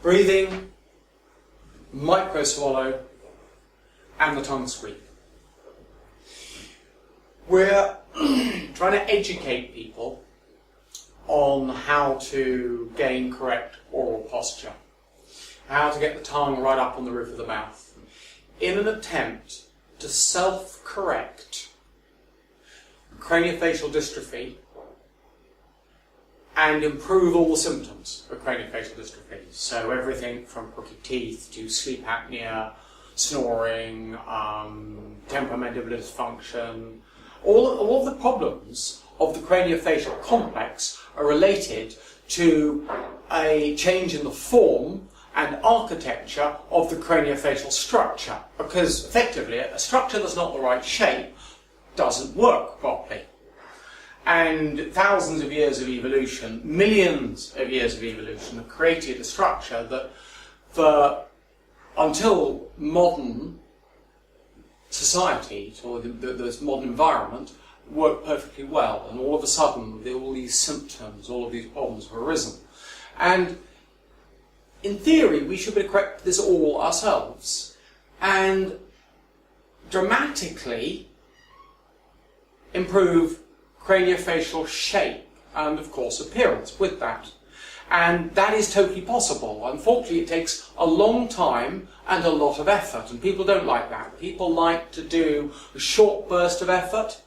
breathing, micro swallow, and the tongue sweep. We're trying to educate people on how to gain correct oral posture, how to get the tongue right up on the roof of the mouth, in an attempt to self-correct craniofacial dystrophy and improve all the symptoms of craniofacial dystrophy. So everything from crooked teeth to sleep apnea, snoring, temporomandibular dysfunction, all the problems of the craniofacial complex are related to a change in the form and architecture of the craniofacial structure, because effectively a structure that's not the right shape doesn't work properly. And thousands of years of evolution, millions of years of evolution have created a structure that until modern society, or this modern environment, worked perfectly well, and all of a sudden all these symptoms, all of these problems have arisen. And in theory we should be able to correct this all ourselves and dramatically improve craniofacial shape and of course appearance with that. And that is totally possible. Unfortunately it takes a long time and a lot of effort, and people don't like that. People like to do a short burst of effort,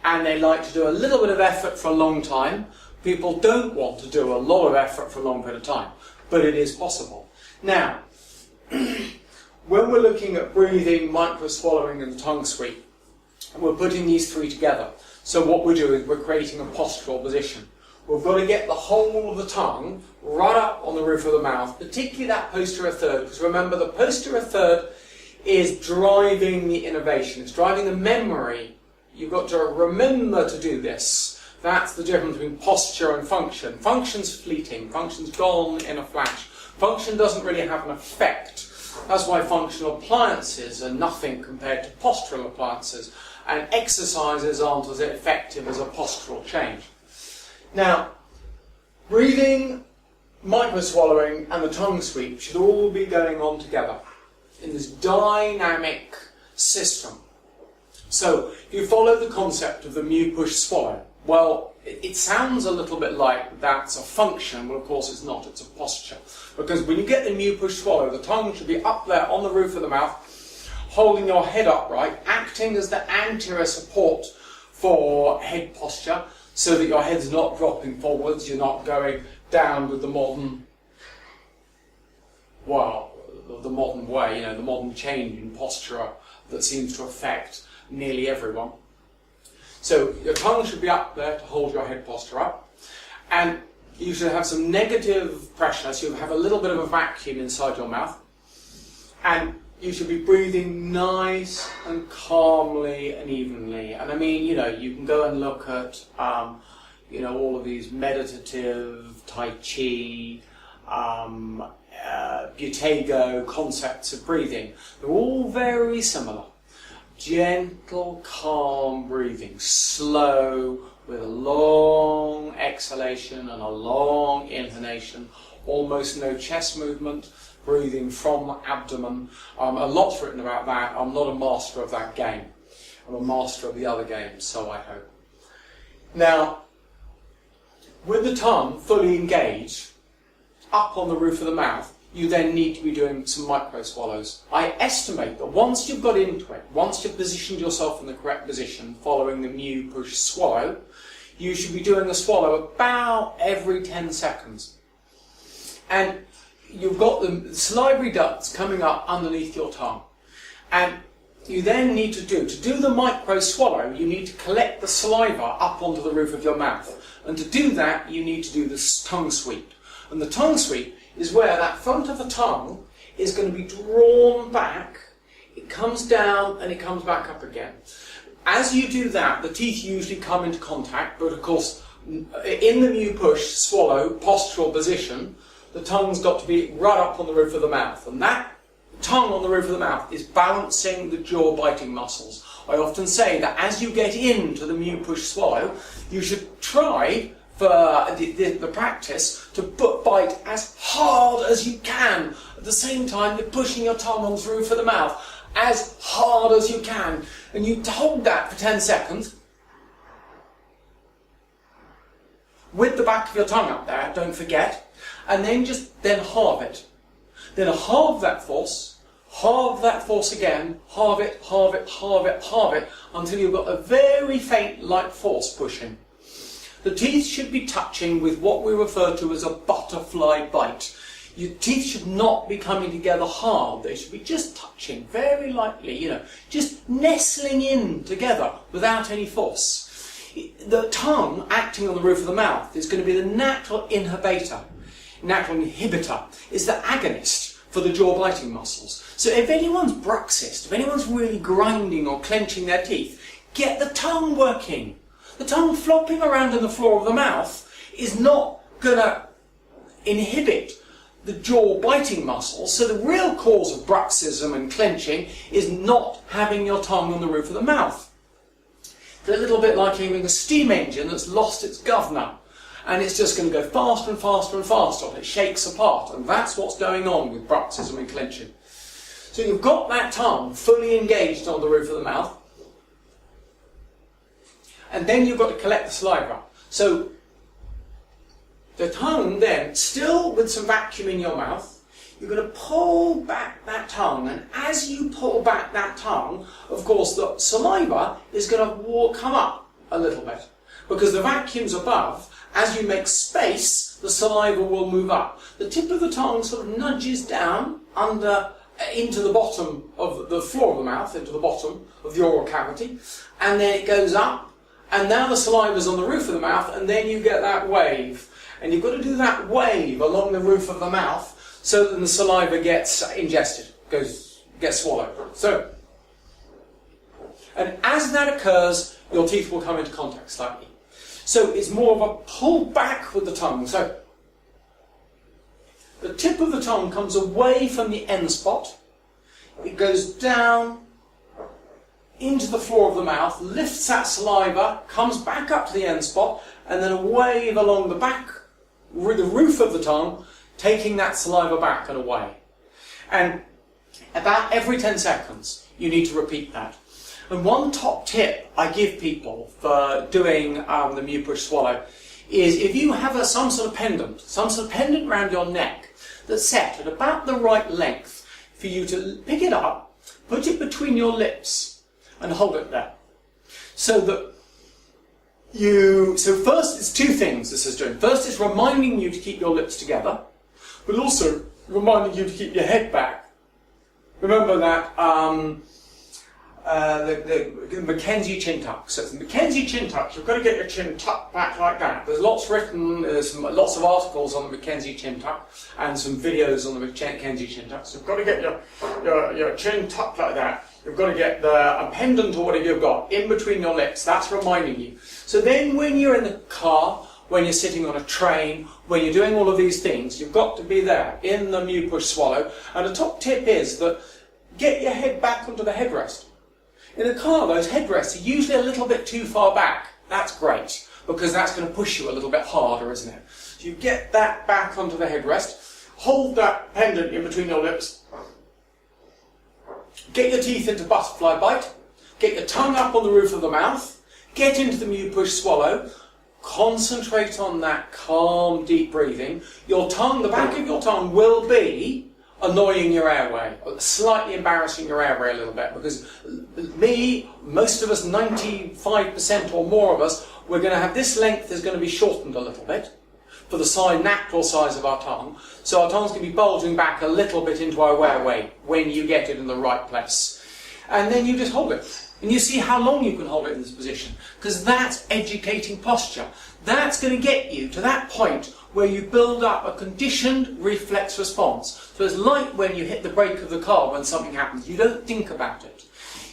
and they like to do a little bit of effort for a long time. People don't want to do a lot of effort for a long period of time, but it is possible. Now, when we're looking at breathing, micro swallowing and the tongue sweep, we're putting these three together. So what we're doing is we're creating a postural position. We've got to get the whole of the tongue right up on the roof of the mouth, particularly that posterior third, because remember the posterior third is driving the innervation, it's driving the memory. You've got to remember to do this. That's the difference between posture and function. Function's fleeting, function's gone in a flash. Function doesn't really have an effect. That's why functional appliances are nothing compared to postural appliances, and exercises aren't as effective as a postural change. Now, breathing, micro swallowing and the tongue sweep should all be going on together in this dynamic system. So, if you follow the concept of the mu push swallow, well, it sounds a little bit like that's a function, but of course it's not, it's a posture. Because when you get the mu push swallow, the tongue should be up there on the roof of the mouth, holding your head upright, acting as the anterior support for head posture, so that your head's not dropping forwards, you're not going down with the modern, well, the modern way, you know, the modern change in posture that seems to affect nearly everyone. So your tongue should be up there to hold your head posture up, and you should have some negative pressure, so you have a little bit of a vacuum inside your mouth, and you should be breathing nice and calmly and evenly. And I mean, you know, you can go and look at, you know, all of these meditative, Tai Chi, Buteyko concepts of breathing. They're all very similar. Gentle, calm breathing, slow, with a long exhalation and a long inhalation, almost no chest movement, breathing from the abdomen. A lot's written about that. I'm not a master of that game. I'm a master of the other games, so I hope. Now, with the tongue fully engaged, up on the roof of the mouth, you then need to be doing some micro swallows. I estimate that once you've got into it, once you've positioned yourself in the correct position, following the mu push swallow, you should be doing a swallow about every 10 seconds. And you've got the salivary ducts coming up underneath your tongue. And you then need to do the micro swallow, you need to collect the saliva up onto the roof of your mouth. And to do that, you need to do this tongue sweep. And the tongue sweep is where that front of the tongue is going to be drawn back, it comes down and it comes back up again. As you do that, the teeth usually come into contact, but of course, in the mu push swallow postural position, the tongue's got to be right up on the roof of the mouth, and that tongue on the roof of the mouth is balancing the jaw biting muscles. I often say that as you get into the mu push swallow, you should try for the practice to bite as hard as you can. At the same time, you're pushing your tongue on the roof of the mouth as hard as you can. And you hold that for 10 seconds with the back of your tongue up there, don't forget. And then then halve it. Then halve that force again, halve it, halve it, halve it, halve it, until you've got a very faint light force pushing. The teeth should be touching with what we refer to as a butterfly bite. Your teeth should not be coming together hard. They should be just touching very lightly, just nestling in together without any force. The tongue acting on the roof of the mouth is going to be the natural inhibitor, is the agonist for the jaw biting muscles. So if anyone's bruxist, if anyone's really grinding or clenching their teeth, get the tongue working. The tongue flopping around in the floor of the mouth is not going to inhibit the jaw biting muscles. So the real cause of bruxism and clenching is not having your tongue on the roof of the mouth. It's a little bit like having a steam engine that's lost its governor, and it's just going to go faster and faster and faster, and it shakes apart, and that's what's going on with bruxism and clenching. So you've got that tongue fully engaged on the roof of the mouth, and then you've got to collect the saliva. So the tongue then, still with some vacuum in your mouth, you're going to pull back that tongue, and as you pull back that tongue, of course the saliva is going to come up a little bit, because the vacuum's above. As you make space, the saliva will move up. The tip of the tongue sort of nudges down into the bottom of the floor of the mouth, into the bottom of the oral cavity, and then it goes up, and now the saliva's on the roof of the mouth, and then you get that wave. And you've got to do that wave along the roof of the mouth so that the saliva gets ingested, gets swallowed. So, and as that occurs, your teeth will come into contact slightly. So it's more of a pull back with the tongue. So the tip of the tongue comes away from the end spot. It goes down into the floor of the mouth, lifts that saliva, comes back up to the end spot, and then a wave along the back, the roof of the tongue, taking that saliva back and away. And about every 10 seconds, you need to repeat that. And one top tip I give people for doing the Mew Push Swallow is if you have some sort of pendant around your neck that's set at about the right length for you to pick it up, put it between your lips and hold it there. So first it's two things this is doing. First it's reminding you to keep your lips together, but also reminding you to keep your head back. Remember that the Mackenzie chin tuck. So the Mackenzie chin tuck, you've got to get your chin tucked back like that. There's lots written, lots of articles on the Mackenzie chin tuck and some videos on the Mackenzie chin tuck. So you've got to get your chin tucked like that. You've got to get a pendant or whatever you've got in between your lips. That's reminding you. So then when you're in the car, when you're sitting on a train, when you're doing all of these things, you've got to be there in the Mew Push Swallow. And the top tip is that get your head back onto the headrest. In a car, those headrests are usually a little bit too far back. That's great, because that's going to push you a little bit harder, isn't it? So you get that back onto the headrest, hold that pendant in between your lips, get your teeth into butterfly bite, get your tongue up on the roof of the mouth, get into the Mew Push Swallow, concentrate on that calm, deep breathing. Your tongue, the back of your tongue will be annoying your airway, slightly embarrassing your airway a little bit, because most of us, 95% or more of us, we're going to have this length is going to be shortened a little bit for the natural size of our tongue. So our tongue's going to be bulging back a little bit into our airway when you get it in the right place. And then you just hold it. And you see how long you can hold it in this position, because that's educating posture. That's going to get you to that point where you build up a conditioned reflex response. So it's like when you hit the brake of the car when something happens. You don't think about it.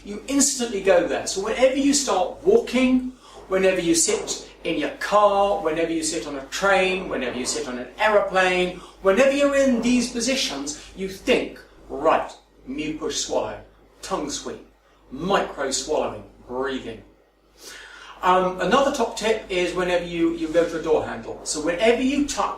You instantly go there. So whenever you start walking, whenever you sit in your car, whenever you sit on a train, whenever you sit on an aeroplane, whenever you're in these positions, you think, right, Mew Push Swallow, tongue sweep, micro swallowing, breathing. Another top tip is whenever you go to a door handle. So whenever you touch